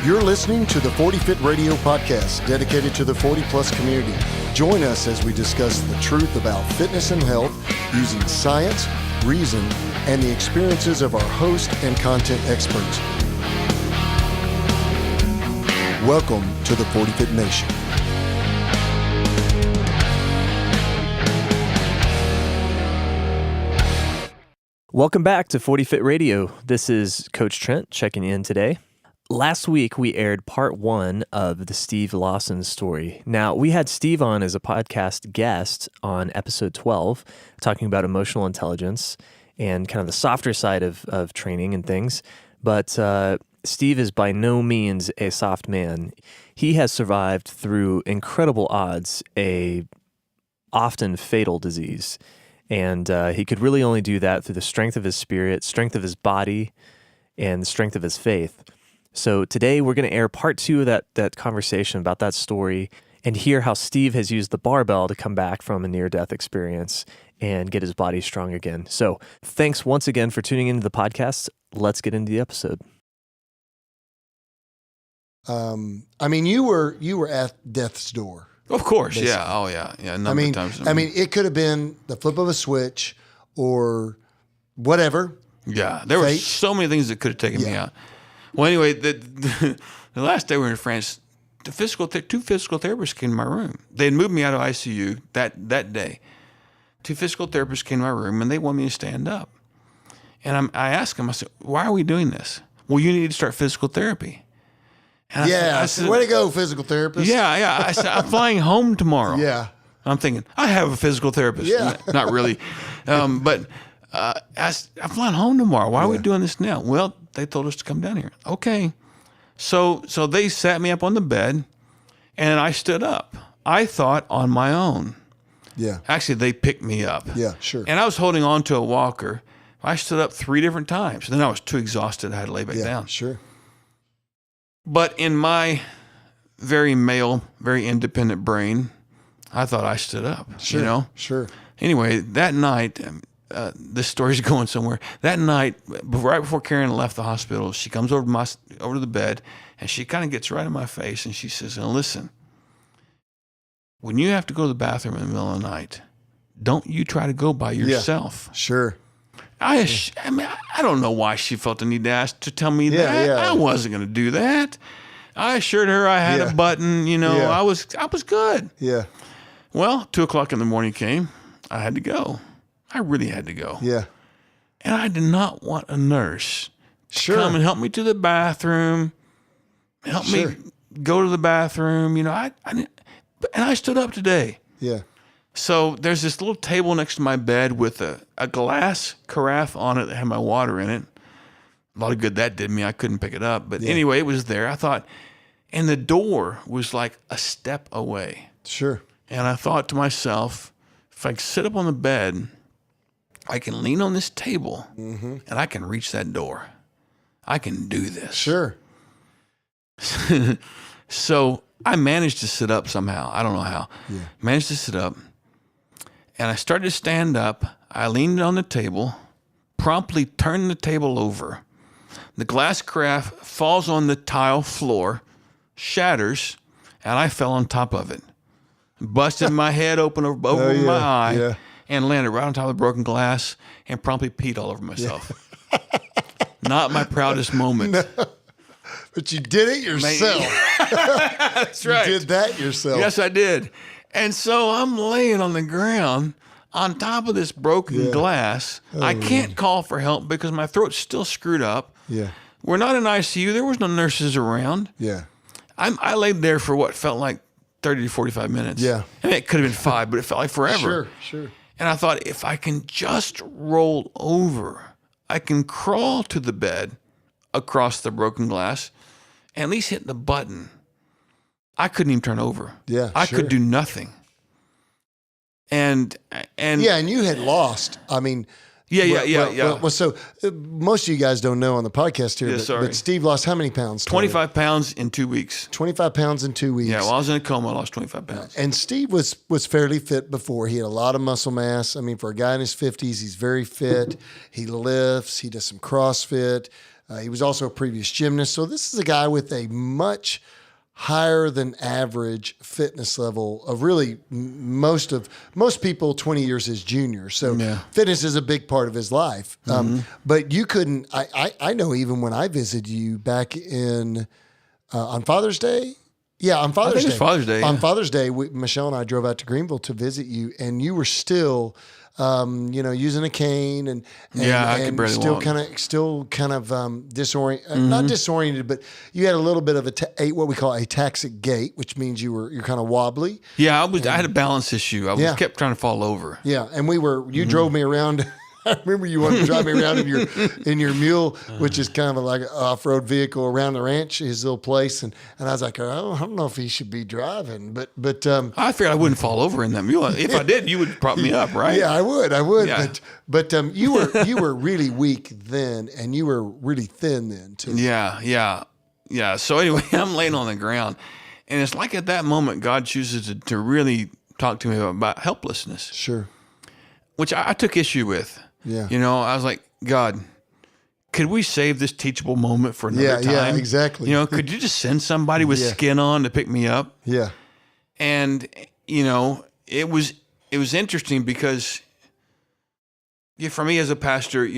You're listening to the 40 Fit Radio podcast dedicated to the 40-plus community. Join us as we discuss the truth about fitness and health using science, reason, and the experiences of our host and content experts. Welcome to the 40 Fit Nation. Welcome back to 40 Fit Radio. This is Coach Trent checking in today. Last week, we aired part one of the Steve Lawson story. Now, we had Steve on as a podcast guest on episode 12, talking about emotional intelligence and kind of the softer side of training and things. But Steve is by no means a soft man. He has survived through incredible odds a often fatal disease. And he could really only do that through the strength of his spirit, strength of his body, and the strength of his faith. So today we're going to air part two of that conversation about that story and hear how Steve has used the barbell to come back from a near-death experience and get his body strong again. So thanks once again for tuning into the podcast. Let's get into the episode. You were at death's door. Of course, basically. yeah. Oh, yeah. A number of times. It could have been the flip of a switch or whatever. Yeah, there were so many things that could have taken me out. Well, anyway, the last day we were in France, two physical therapists came to my room. They had moved me out of ICU that day. Two physical therapists came to my room, and they wanted me to stand up. And I asked them, I said, why are we doing this? Well, you need to start physical therapy. And I said, way to go, physical therapist. Yeah. I said, I'm flying home tomorrow. Yeah. I'm thinking, I have a physical therapist. Yeah. Not really. But I'm flying home tomorrow. Why are we doing this now? Well, they told us to come down here. Okay. So they sat me up on the bed, and I stood up. I thought on my own. Yeah. Actually, they picked me up. Yeah, sure. And I was holding on to a walker. I stood up 3 different times. Then I was too exhausted. I had to lay back down. Sure. But in my very male, very independent brain, I thought I stood up. Sure. Sure. Anyway, that night, this story's going somewhere. That night, right before Karen left the hospital, she comes over to the bed, and she kind of gets right in my face, and she says, "Now listen, when you have to go to the bathroom in the middle of the night, don't you try to go by yourself." Yeah, sure. I don't know why she felt the need to tell me that. Yeah. I wasn't going to do that. I assured her I had a button. I was good. Yeah. Well, 2:00 in the morning came. I had to go. I really had to go. Yeah. And I did not want a nurse to come and help me to the bathroom, help me go to the bathroom. I didn't, and I stood up today. Yeah. So there's this little table next to my bed with a glass carafe on it that had my water in it. A lot of good that did me. I couldn't pick it up. But anyway, it was there. I thought, and the door was like a step away. Sure. And I thought to myself, if I sit up on the bed, I can lean on this table and I can reach that door. I can do this. Sure. So I managed to sit up somehow. I don't know how. Yeah. Managed to sit up. And I started to stand up. I leaned on the table, promptly turned the table over. The glass carafe falls on the tile floor, shatters, and I fell on top of it. Busted my head open over my eye and landed right on top of the broken glass and promptly peed all over myself. Not my proudest moment. No, but you did it yourself. That's right. You did that yourself. Yes, I did. And so I'm laying on the ground on top of this broken glass. I can't call for help because my throat's still screwed up. Yeah. We're not in ICU. There was no nurses around. Yeah. I laid there for what felt like 30 to 45 minutes. Yeah. I mean, it could have been 5, but it felt like forever. Sure. And I thought, if I can just roll over, I can crawl to the bed across the broken glass and at least hit the button. I couldn't even turn over. Yeah, I could do nothing. And you had lost. I mean, Yeah. Well, so most of you guys don't know on the podcast here, but Steve lost how many pounds? 25 pounds in 2 weeks. 25 pounds in 2 weeks. Yeah, while I was in a coma, I lost 25 pounds. And Steve was fairly fit before. He had a lot of muscle mass. I mean, for a guy in his 50s, he's very fit. He lifts. He does some CrossFit. He was also a previous gymnast. So this is a guy with a much higher than average fitness level of really most people 20 years his junior. So fitness is a big part of his life. But you couldn't, I know even when I visited you back in, on Father's Day. Yeah, on Father's Day. It's Father's Day. On Father's Day, Michelle and I drove out to Greenville to visit you, and you were still, using a cane and I could barely walk. Still kind of disoriented, not disoriented, but you had a little bit of what we call ataxic gait, which means you're kind of wobbly. Yeah, I had a balance issue. I kept trying to fall over. Yeah, and you drove me around. I remember you wanted to drive me around in your mule, which is kind of like an off-road vehicle around the ranch, his little place, and I was like, oh, I don't know if he should be driving, but I figured I wouldn't fall over in that mule. If I did, you would prop me up, right? Yeah, I would. Yeah. But you were really weak then, and you were really thin then too. Yeah. So anyway, I'm laying on the ground, and it's like at that moment God chooses to really talk to me about helplessness. Sure. Which I took issue with. Yeah. I was like, God, could we save this teachable moment for another time? Yeah, exactly. Could you just send somebody with skin on to pick me up? Yeah. And, it was interesting because for me as a pastor,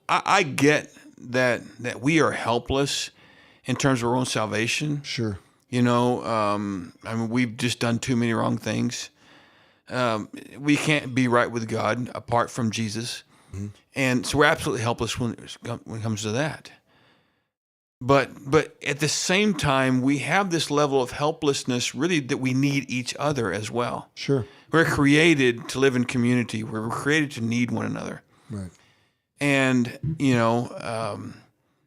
I get that we are helpless in terms of our own salvation. Sure. We've just done too many wrong things. We can't be right with God apart from Jesus. Mm-hmm. And so we're absolutely helpless when it comes to that. But at the same time, we have this level of helplessness really that we need each other as well. Sure. We're created to live in community. We're created to need one another. Right. And,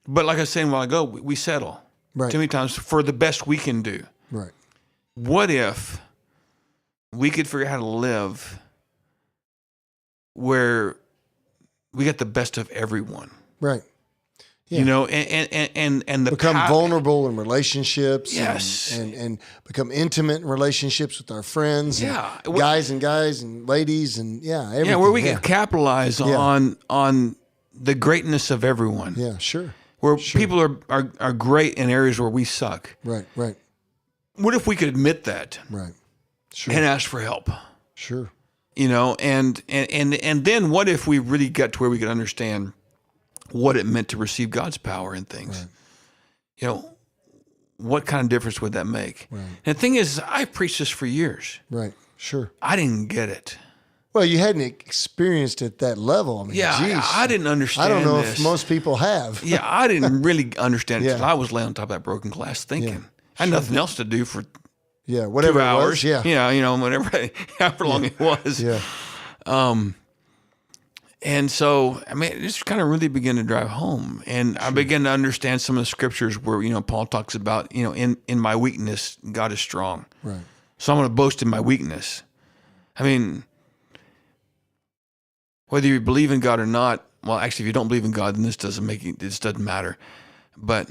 but like I was saying a while ago, we settle too many times for the best we can do. Right. What if we could figure out how to live where we get the best of everyone? Right. Yeah. And become vulnerable in relationships. Yes. And become intimate in relationships with our friends. Yeah. And guys and ladies and everything. Yeah, where we can capitalize on the greatness of everyone. Yeah, sure. Where people are great in areas where we suck. Right. What if we could admit that? Right. Sure. And ask for help. Sure. And then what if we really got to where we could understand what it meant to receive God's power in things? Right. What kind of difference would that make? Right. And the thing is, I've preached this for years. Right. Sure. I didn't get it. Well, you hadn't experienced it at that level. I mean, geez, I didn't understand. I don't know this. if most people have. I didn't really understand it until I was laying on top of that broken glass thinking. Yeah. I had nothing else to do for whatever 2 hours. It was. Whatever, however long it was. Yeah. And so, it just kind of really began to drive home. And I began to understand some of the scriptures where, Paul talks about, in my weakness, God is strong. Right. So I'm going to boast in my weakness. Whether you believe in God or not, well, actually, if you don't believe in God, then this doesn't matter. But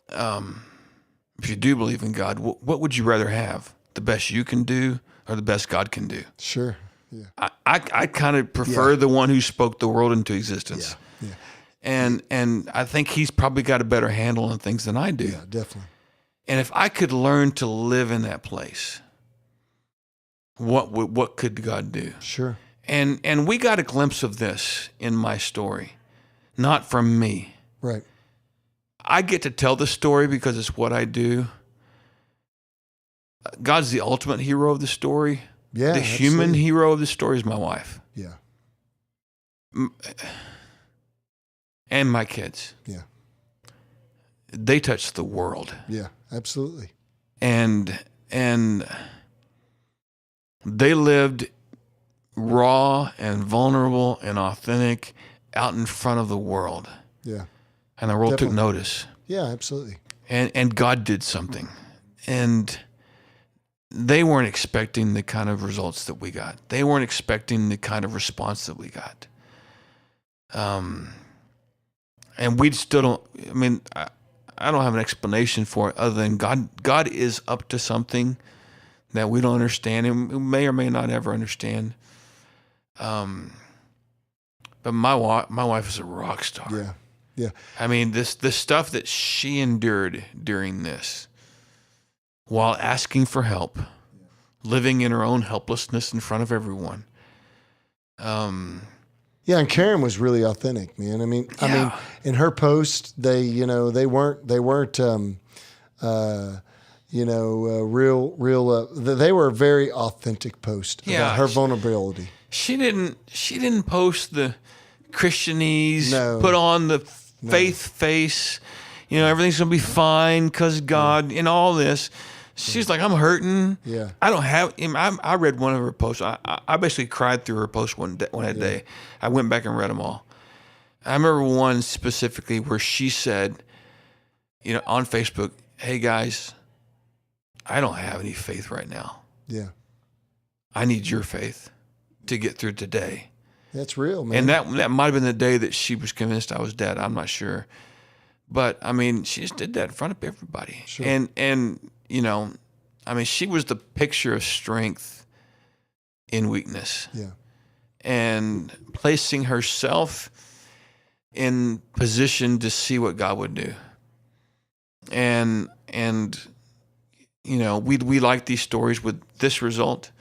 if you do believe in God, what would you rather have? The best you can do or the best God can do? Sure. Yeah. I kind of prefer the one who spoke the world into existence. Yeah. And I think he's probably got a better handle on things than I do. Yeah, definitely. And if I could learn to live in that place, what could God do? Sure. And we got a glimpse of this in my story, not from me. Right. I get to tell the story because it's what I do. God's the ultimate hero of the story. Yeah. The human hero of the story is my wife. Yeah. And my kids. Yeah. They touch the world. Yeah, absolutely. And they lived raw and vulnerable and authentic out in front of the world. Yeah. And the world took notice. Yeah, absolutely. And God did something. And they weren't expecting the kind of results that we got. They weren't expecting the kind of response that we got. And we still don't, I don't have an explanation for it other than God is up to something that we don't understand and we may or may not ever understand. But my wife is a rock star. Yeah. Yeah. I mean, the stuff that she endured during this, while asking for help, living in her own helplessness in front of everyone. Yeah, and Karen was really authentic, man. I mean, in her post, they weren't real. They were a very authentic post about her vulnerability. She didn't post the Christianese, No. put on the faith face, everything's gonna be fine because God and all this. She's like, I'm hurting. Yeah. I don't have. I read one of her posts. I basically cried through her post one day. I went back and read them all. I remember one specifically where she said, on Facebook, "Hey guys, I don't have any faith right now. Yeah. I need your faith to get through today." That's real, man. And that might have been the day that she was convinced I was dead. I'm not sure. But, I mean, she just did that in front of everybody. Sure. And she was the picture of strength in weakness. Yeah. And placing herself in position to see what God would do. And we like these stories with this result.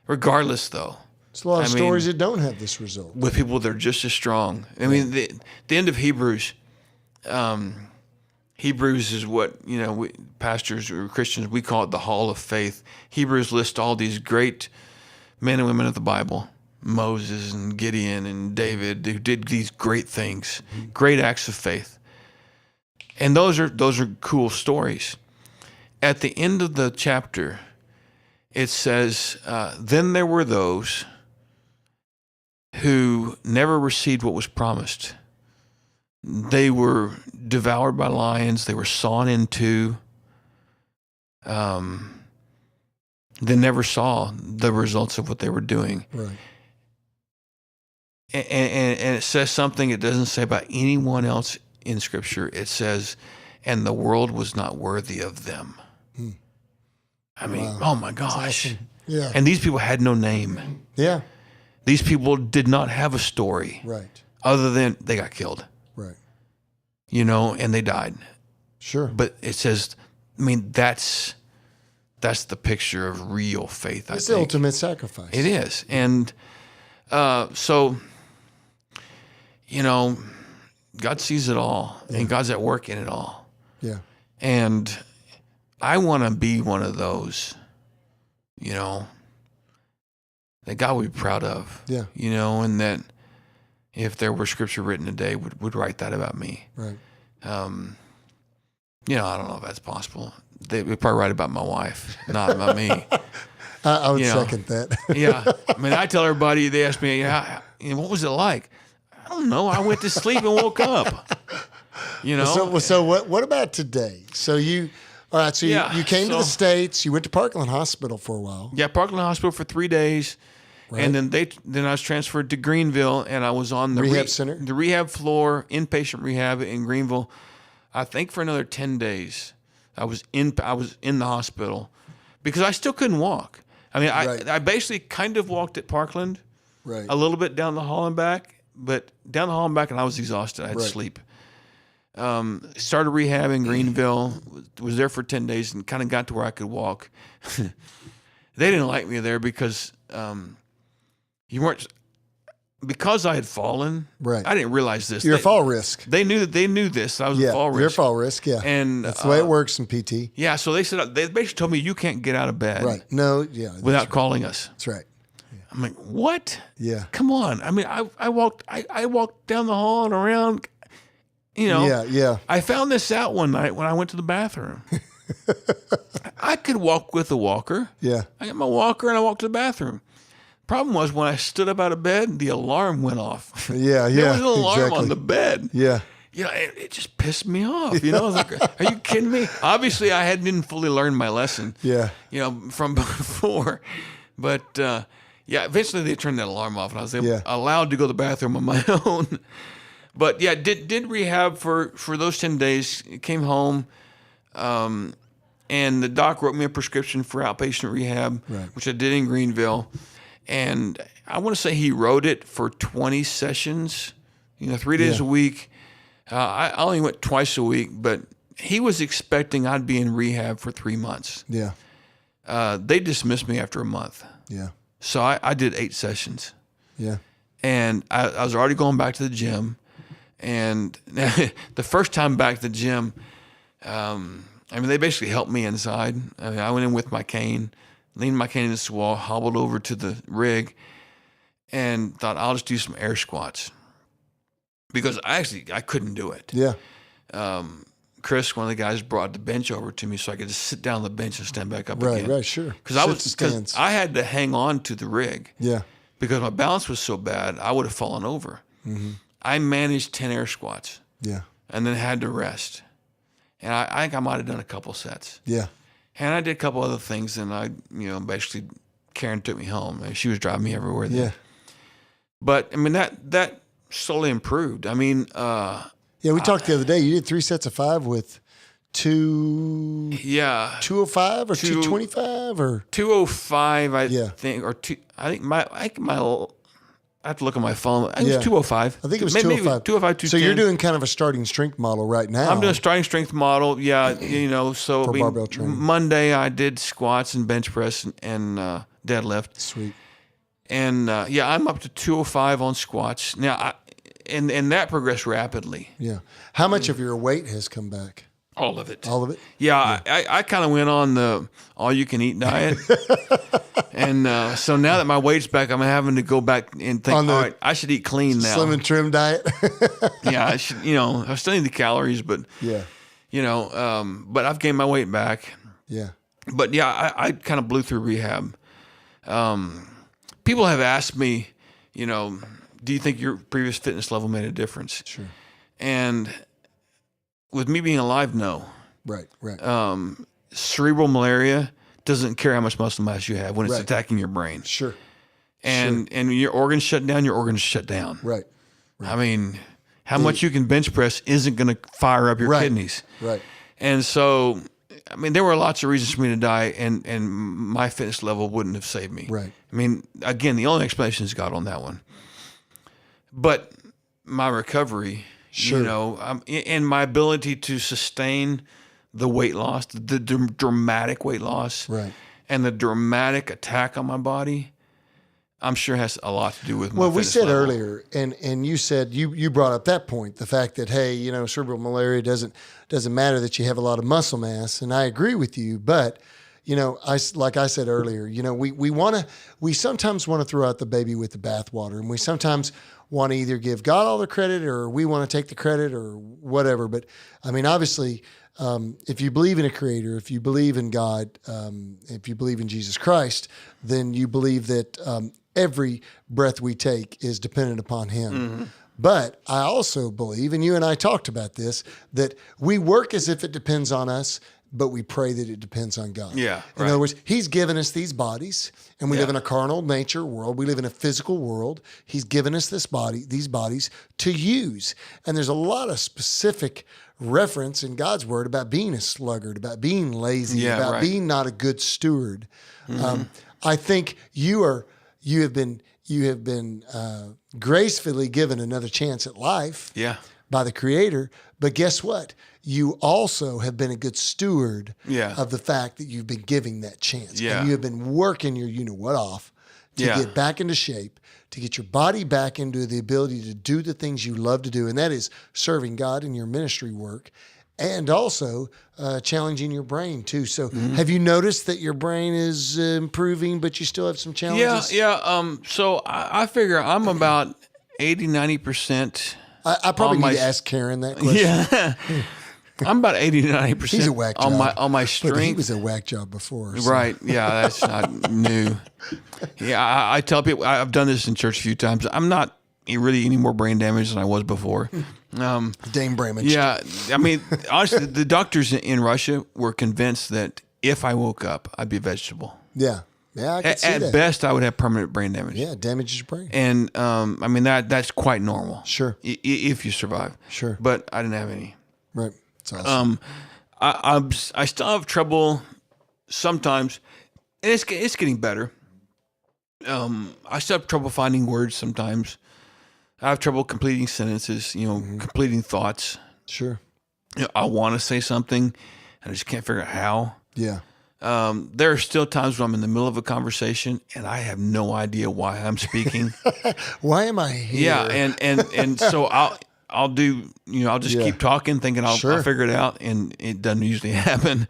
Regardless, though. There's a lot of stories that don't have this result. With people that are just as strong. I mean, the end of Hebrews, Hebrews is what, we, pastors or Christians, we call it the hall of faith. Hebrews lists all these great men and women of the Bible, Moses and Gideon and David, who did these great things, great acts of faith. And those are cool stories. At the end of the chapter, it says, then there were those who never received what was promised. They were devoured by lions. They were sawn in two. They never saw the results of what they were doing. Right. And it says something it doesn't say about anyone else in Scripture. It says, and the world was not worthy of them. I mean, Wow. Oh my gosh. Awesome. Yeah. And these people had no name. Yeah. These people did not have a story. Right. Other than they got killed. Right. And they died. Sure. But it says, that's the picture of real faith, It's the ultimate sacrifice. It is. And so, God sees it all, and God's at work in it all. Yeah. And I want to be one of those, that God would be proud of. Yeah. And that if there were scripture written today, would write that about me. Right. I don't know if that's possible. They would probably write about my wife, not about me. I would second that. Yeah. I mean, I tell everybody, they ask me, what was it like? I don't know. I went to sleep and woke up. So what about today? So you came to the States, you went to Parkland Hospital for a while. Yeah, Parkland Hospital for 3 days. Right. And then I was transferred to Greenville, and I was on the rehab center, the rehab floor, inpatient rehab in Greenville. I think for another 10 days, I was in the hospital because I still couldn't walk. I mean, I basically kind of walked at Parkland, a little bit down the hall and back, but down the hall and back, and I was exhausted. I had to sleep. Started rehab in Greenville, was there for 10 days, and kind of got to where I could walk. They didn't like me there because because I had fallen. Right. I didn't realize this. You're a fall risk. They knew this. I was a fall risk. You're a fall risk. Yeah. And that's the way it works in PT. Yeah. So they basically told me you can't get out of bed. Right. No. Yeah. Without calling us. That's right. Yeah. I'm like, what? Yeah. Come on. I mean, I walked down the hall and around. Yeah. Yeah. I found this out one night when I went to the bathroom. I could walk with a walker. Yeah. I got my walker and I walked to the bathroom. Problem was when I stood up out of bed, the alarm went off. Yeah, there was an alarm on the bed. Yeah. It just pissed me off. I was like, are you kidding me? Obviously, I didn't fully learn my lesson. Yeah. From before. But, eventually they turned that alarm off and I was allowed to go to the bathroom on my own. But, did rehab for those 10 days, came home, and the doc wrote me a prescription for outpatient rehab, which I did in Greenville. And I want to say he wrote it for 20 sessions, 3 days a week. I only went twice a week, but he was expecting I'd be in rehab for 3 months. Yeah. They dismissed me after a month. Yeah. So I did 8 sessions. Yeah. And I was already going back to the gym. And the first time back to the gym, they basically helped me inside. I went in with my cane, leaned my cane against the wall, hobbled over to the rig, and thought I'll just do some air squats. Because I couldn't do it. Yeah. Chris, one of the guys, brought the bench over to me so I could just sit down on the bench and stand back up again. Right, sure. Because I had to hang on to the rig. Yeah. Because my balance was so bad, I would have fallen over. Mm-hmm. I managed 10 air squats. Yeah. And then had to rest. And I think I might have done a couple sets. Yeah. And I did a couple other things, and basically Karen took me home. She was driving me everywhere then. Yeah. But that slowly improved. We talked the other day. You did 3 sets of 5 with 205 or 225 or 205. I think, or two. I think my. I have to look at my phone. I think it was 205. I think it was maybe 205. 205, So you're doing kind of a starting strength model right now. I'm doing a starting strength model. Yeah, So for barbell training. Monday I did squats and bench press and deadlift. Sweet. And I'm up to 205 on squats now. And that progressed rapidly. Yeah. How much of your weight has come back? All of it. All of it? Yeah. I kind of went on the all-you-can-eat diet. And so now that my weight's back, I'm having to go back and think, all right, I should eat clean now. Slim and trim diet? Yeah, I should, I still need the calories, but, but I've gained my weight back. Yeah. But, I kind of blew through rehab. People have asked me, do you think your previous fitness level made a difference? Sure. And with me being alive, no. Right. Cerebral malaria doesn't care how much muscle mass you have when it's attacking your brain. Sure. And when your organs shut down, your organs shut down. Right. I mean, how much you can bench press isn't going to fire up your kidneys. Right. And so, there were lots of reasons for me to die, and my fitness level wouldn't have saved me. Right. Again, the only explanation is God on that one. But my recovery, and my ability to sustain the weight loss, the dramatic weight loss, and the dramatic attack on my body, I'm sure has a lot to do with my Well, we said level. earlier, and you said you brought up that point, the fact that cerebral malaria doesn't matter that you have a lot of muscle mass, and I agree with you, but like I said earlier, we sometimes want to throw out the baby with the bathwater, and we sometimes want to either give God all the credit or we want to take the credit or whatever. But obviously, if you believe in a creator, if you believe in God, if you believe in Jesus Christ, then you believe that every breath we take is dependent upon Him. Mm-hmm. But I also believe, and you and I talked about this, that we work as if it depends on us, but we pray that it depends on God. Yeah, In other words, He's given us these bodies, and we live in a carnal nature world. We live in a physical world. He's given us these bodies to use. And there's a lot of specific reference in God's word about being a sluggard, about being lazy, about being not a good steward. Mm-hmm. I think you have been gracefully given another chance at life by the Creator. But guess what? You also have been a good steward of the fact that you've been giving that chance. Yeah. And you have been working your you-know-what off to get back into shape, to get your body back into the ability to do the things you love to do, and that is serving God in your ministry work, and also challenging your brain too. So have you noticed that your brain is improving, but you still have some challenges? Yeah. So I figure I'm about 80, 90%. I probably need to ask Karen that question. Yeah. I'm about 80 to 90% He's a whack job. on my strength. But he was a whack job before. So. Right. Yeah, that's not new. Yeah, I tell people, I've done this in church a few times. I'm not really any more brain damaged than I was before. Dame Bramage. Yeah. Honestly, the doctors in Russia were convinced that if I woke up, I'd be a vegetable. Yeah. Yeah, I could see that. At best, I would have permanent brain damage. Yeah, damages your brain. And, that's quite normal. Sure. If you survive. Sure. But I didn't have any. Right. That's awesome. I still have trouble sometimes, and it's getting better. I still have trouble finding words sometimes. I have trouble completing sentences, completing thoughts. Sure. I want to say something, and I just can't figure out how. Yeah. There are still times when I'm in the middle of a conversation and I have no idea why I'm speaking. Why am I here? Yeah, and so I'll do, I'll just keep talking, thinking I'll figure it out, and it doesn't usually happen.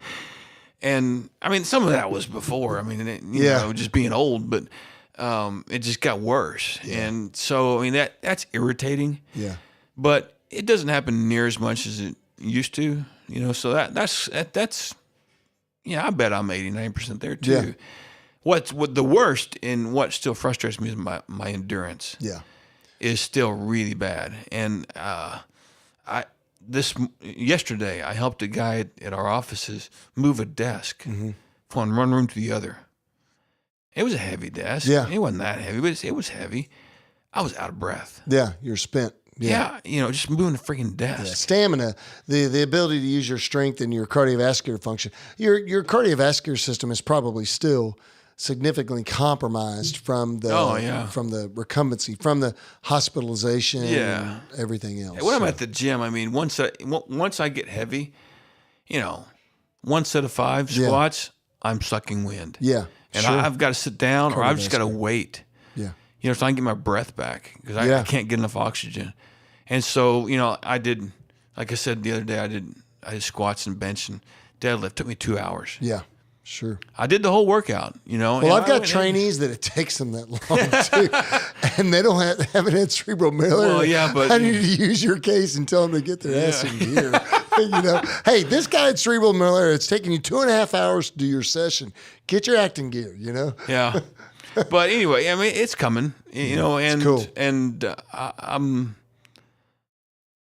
And I mean, some of that was before. I mean, just being old, but it just got worse. Yeah. And so, I mean, that's irritating. Yeah. But it doesn't happen near as much as it used to. So that's. I bet I'm 80-90% there too. Yeah. What the worst and what still frustrates me is my endurance. Yeah, is still really bad. And yesterday I helped a guy at our offices move a desk from one room to the other. It was a heavy desk. Yeah, it wasn't that heavy, but it was heavy. I was out of breath. Yeah, you're spent. Yeah, just moving a freaking desk. Yeah. Stamina, the ability to use your strength and your cardiovascular function. Your cardiovascular system is probably still significantly compromised from the recumbency, from the hospitalization, and everything else. When I'm at the gym, I mean, once I get heavy, one set of 5 squats, I'm sucking wind. Yeah, and I've got to sit down, or I've just got to wait. Yeah, so I can get my breath back because I can't get enough oxygen. And so, I did, like I said the other day, I did squats and bench and deadlift. Took me 2 hours. Yeah, sure. I did the whole workout, Well, I've got trainees that it takes them that long too, and they don't haven't had cerebral malaria. Well, yeah, but I need to use your case and tell them to get their ass in gear. Hey, this guy had cerebral malaria. It's taking you 2.5 hours to do your session. Get your acting gear. Yeah. But anyway, I mean, it's coming. And it's cool. And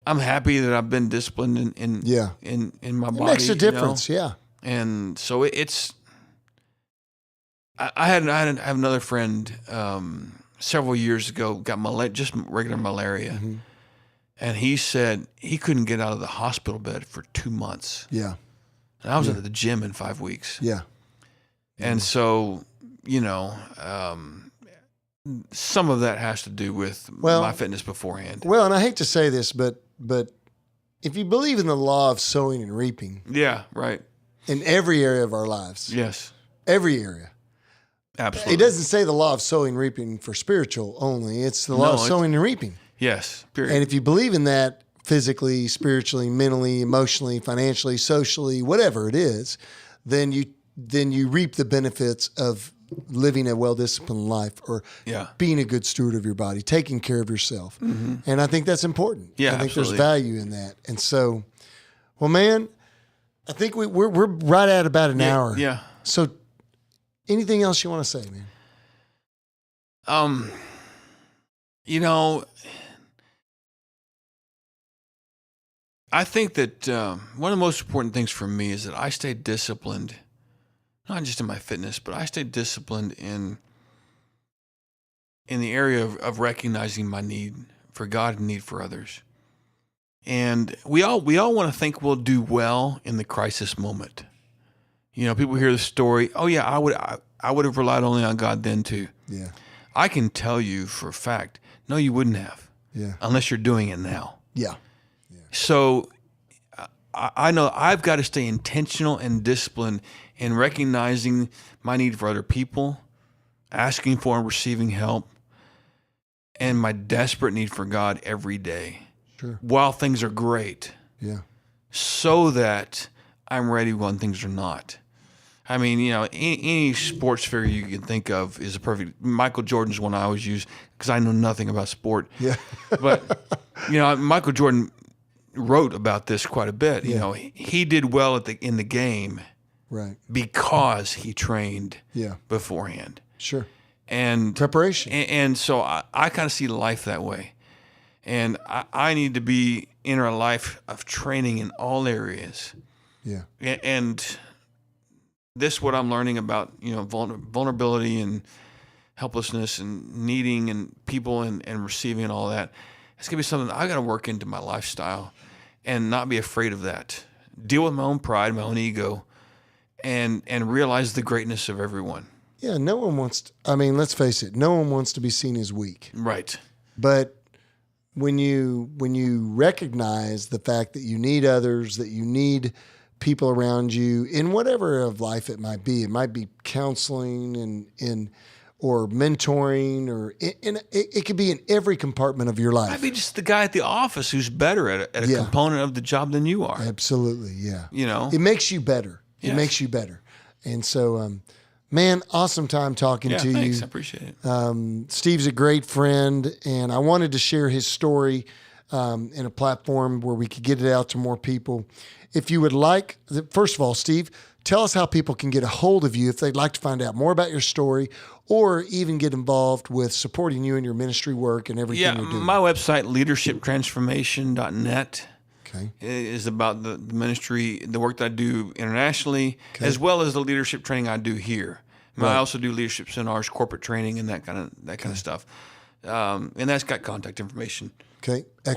I'm happy that I've been disciplined in my body. It makes a difference, yeah. And so it's. I have another friend several years ago got just regular malaria, and he said he couldn't get out of the hospital bed for 2 months. Yeah, and I was at the gym in 5 weeks. Yeah, and so some of that has to do with my fitness beforehand. Well, and I hate to say this, but if you believe in the law of sowing and reaping, yeah, right, in every area of our lives, yes, every area, absolutely. It doesn't say the law of sowing and reaping for spiritual only. It's the law of sowing and reaping. Yes, period. And if you believe in that physically, spiritually, mentally, emotionally, financially, socially, whatever it is, then you reap the benefits of living a well-disciplined life, or being a good steward of your body, taking care of yourself. And I think that's important. Yeah, I think absolutely. there's value in that. And so, well, man, I think we're right at about an hour. Yeah. So anything else you want to say, man? I think that one of the most important things for me is that I stay disciplined, not just in my fitness, but I stay disciplined in the area of recognizing my need for God and need for others. And we all want to think we'll do well in the crisis moment. People hear the story, oh yeah, I would have relied only on God then too. Yeah. I can tell you for a fact, no, you wouldn't have. Yeah. Unless you're doing it now. Yeah. So I know I've got to stay intentional and disciplined in recognizing my need for other people, asking for and receiving help, and my desperate need for God every day. Sure. While things are great. Yeah. So that I'm ready when things are not. I mean, any sports figure you can think of is a perfect. Michael Jordan's one I always use because I know nothing about sport. Yeah. But, Michael Jordan wrote about this quite a bit. Yeah. He did well in the game, right? Because he trained beforehand. Sure. And preparation. And so I kind of see life that way. And I need to be in a life of training in all areas. Yeah. And this is what I'm learning about, vulnerability and helplessness and needing and people and receiving and all that. It's going to be something I got to work into my lifestyle and not be afraid of that. Deal with my own pride, my own ego, and realize the greatness of everyone. Yeah, no one wants to, let's face it, no one wants to be seen as weak. Right. But when you recognize the fact that you need others, that you need people around you in whatever of life it might be counseling or mentoring, or it could be in every compartment of your life. Might be just the guy at the office who's better at a component of the job than you are. Absolutely, yeah. It makes you better. Yes. It makes you better. And so, man, awesome time talking to thanks. you. I appreciate it. Steve's a great friend, and I wanted to share his story in a platform where we could get it out to more people. If you would like, first of all, Steve, tell us how people can get a hold of you if they'd like to find out more about your story or even get involved with supporting you in your ministry work and everything you're doing. My website, leadershiptransformation.net, is about the ministry, the work that I do internationally, as well as the leadership training I do here. I also do leadership seminars, corporate training, and that kind of stuff. And that's got contact information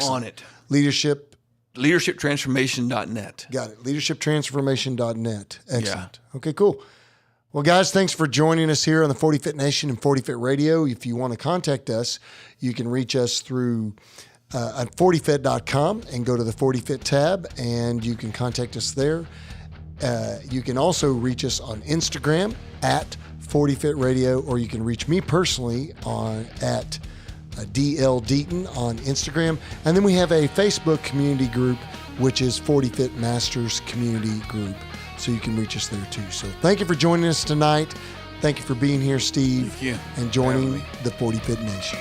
on it. Leadershiptransformation.net. Got it. Leadershiptransformation.net. Excellent. Yeah. Okay, cool. Well, guys, thanks for joining us here on the 40 Fit Nation and 40 Fit Radio. If you want to contact us, you can reach us through at 40fit.com and go to the 40 Fit tab, and you can contact us there. You can also reach us on Instagram at 40 Fit Radio, or you can reach me personally at DL Deaton on Instagram. And then we have a Facebook community group, which is 40 Fit Masters Community Group. So you can reach us there too. So thank you for joining us tonight. Thank you for being here, Steve. Thank you. And joining the 40 Fit Nation.